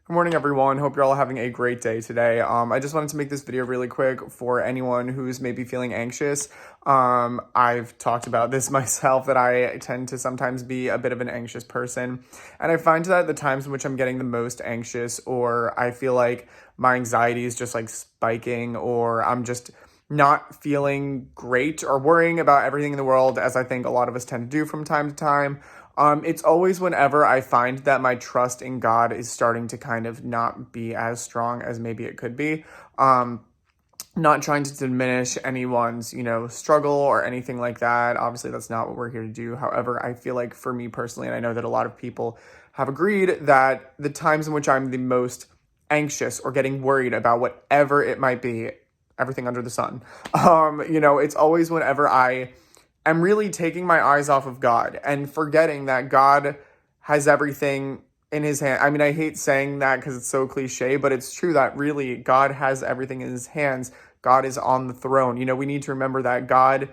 Good morning, everyone. Hope you're all having a great day today. I just wanted to make this video really quick for anyone who's maybe feeling anxious. I've talked about this myself, that I tend to sometimes be a bit of an anxious person. And I find that the times in which I'm getting the most anxious, or I feel like my anxiety is just like spiking, or I'm just not feeling great or worrying about everything in the world, as I think a lot of us tend to do from time to time. It's always whenever I find that my trust in God is starting to kind of not be as strong as maybe it could be. Not trying to diminish anyone's, struggle or anything like that. Obviously, that's not what we're here to do. However, I feel like for me personally, and I know that a lot of people have agreed, that the times in which I'm the most anxious or getting worried about whatever it might be, everything under the sun, it's always whenever I'm really taking my eyes off of God and forgetting that God has everything in his hand. I mean, I hate saying that because it's so cliche, but it's true that really God has everything in his hands. God is on the throne. We need to remember that God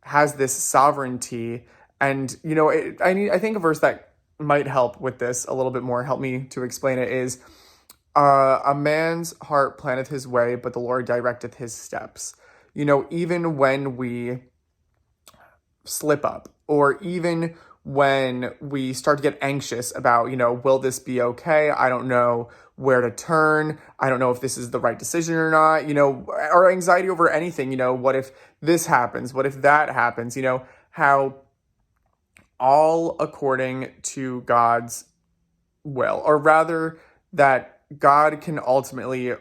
has this sovereignty. And, I think a verse that might help with this a little bit more, help me to explain it, is a man's heart planneth his way, but the Lord directeth his steps. Even when we slip up, or even when we start to get anxious about, will this be okay? I don't know where to turn. I don't know if this is the right decision or not, or anxiety over anything, what if this happens? What if that happens? How all according to God's will, or rather that God can ultimately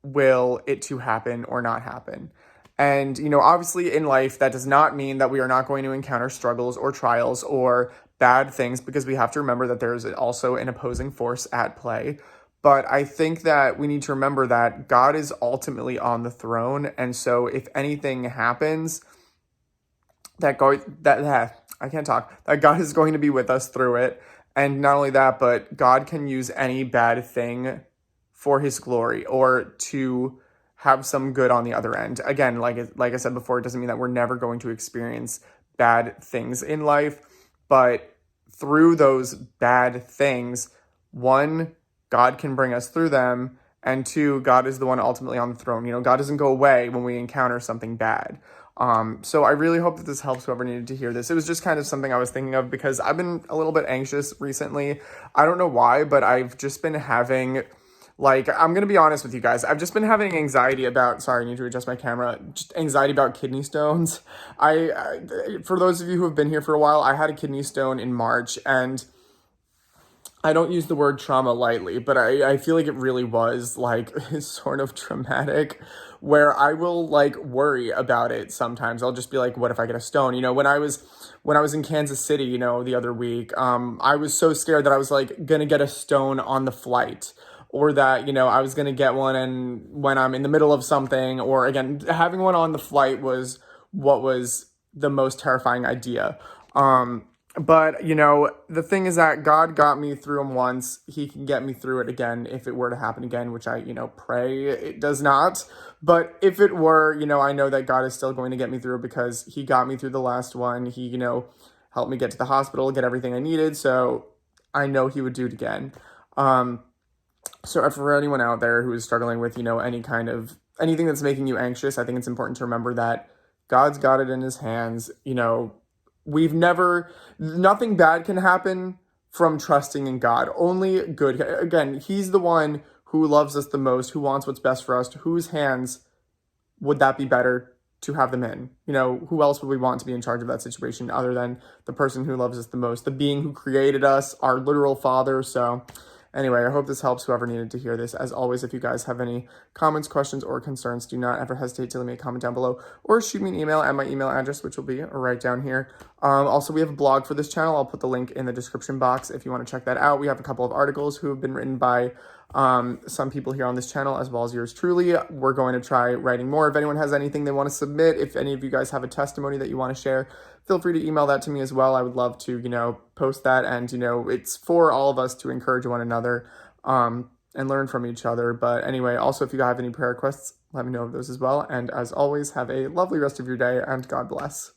will it to happen or not happen. And, obviously in life, that does not mean that we are not going to encounter struggles or trials or bad things, because we have to remember that there's also an opposing force at play. But I think that we need to remember that God is ultimately on the throne. And so if anything happens, that God is going to be with us through it. And not only that, but God can use any bad thing for his glory, or to have some good on the other end. Again, like I said before, it doesn't mean that we're never going to experience bad things in life, but through those bad things, one, God can bring us through them, and two, God is the one ultimately on the throne. God doesn't go away when we encounter something bad. So I really hope that this helps whoever needed to hear this. It was just kind of something I was thinking of because I've been a little bit anxious recently. I don't know why, but I've just been having, I'm going to be honest with you guys. I've just been having anxiety about, sorry, I need to adjust my camera, just anxiety about kidney stones. For those of you who have been here for a while, I had a kidney stone in March, and I don't use the word trauma lightly, but I feel like it really was sort of traumatic, where I will worry about it sometimes. I'll just be like, what if I get a stone? When I was in Kansas City, the other week, I was so scared that I was gonna get a stone on the flight, or that, I was gonna get one and when I'm in the middle of something, or again, having one on the flight was what was the most terrifying idea. But, the thing is that God got me through them once. He can get me through it again if it were to happen again, which I, pray it does not. But if it were, I know that God is still going to get me through, because he got me through the last one. He, helped me get to the hospital, get everything I needed. So I know he would do it again. So for anyone out there who is struggling with, anything that's making you anxious, I think it's important to remember that God's got it in his hands. Nothing bad can happen from trusting in God. Only good. Again, he's the one who loves us the most, who wants what's best for us. Whose hands would that be better to have them in? Who else would we want to be in charge of that situation other than the person who loves us the most, the being who created us, our literal father? So anyway, I hope this helps whoever needed to hear this. As always, if you guys have any comments, questions, or concerns, do not ever hesitate to leave me a comment down below, or shoot me an email at my email address, which will be right down here. Also, we have a blog for this channel. I'll put the link in the description box if you want to check that out. We have a couple of articles who have been written by some people here on this channel, as well as yours truly. We're going to try writing more. If anyone has anything they want to submit, if any of you guys have a testimony that you want to share, feel free to email that to me as well. I would love to, post that. And, it's for all of us to encourage one another and learn from each other. But anyway, also, if you have any prayer requests, let me know of those as well. And as always, have a lovely rest of your day, and God bless.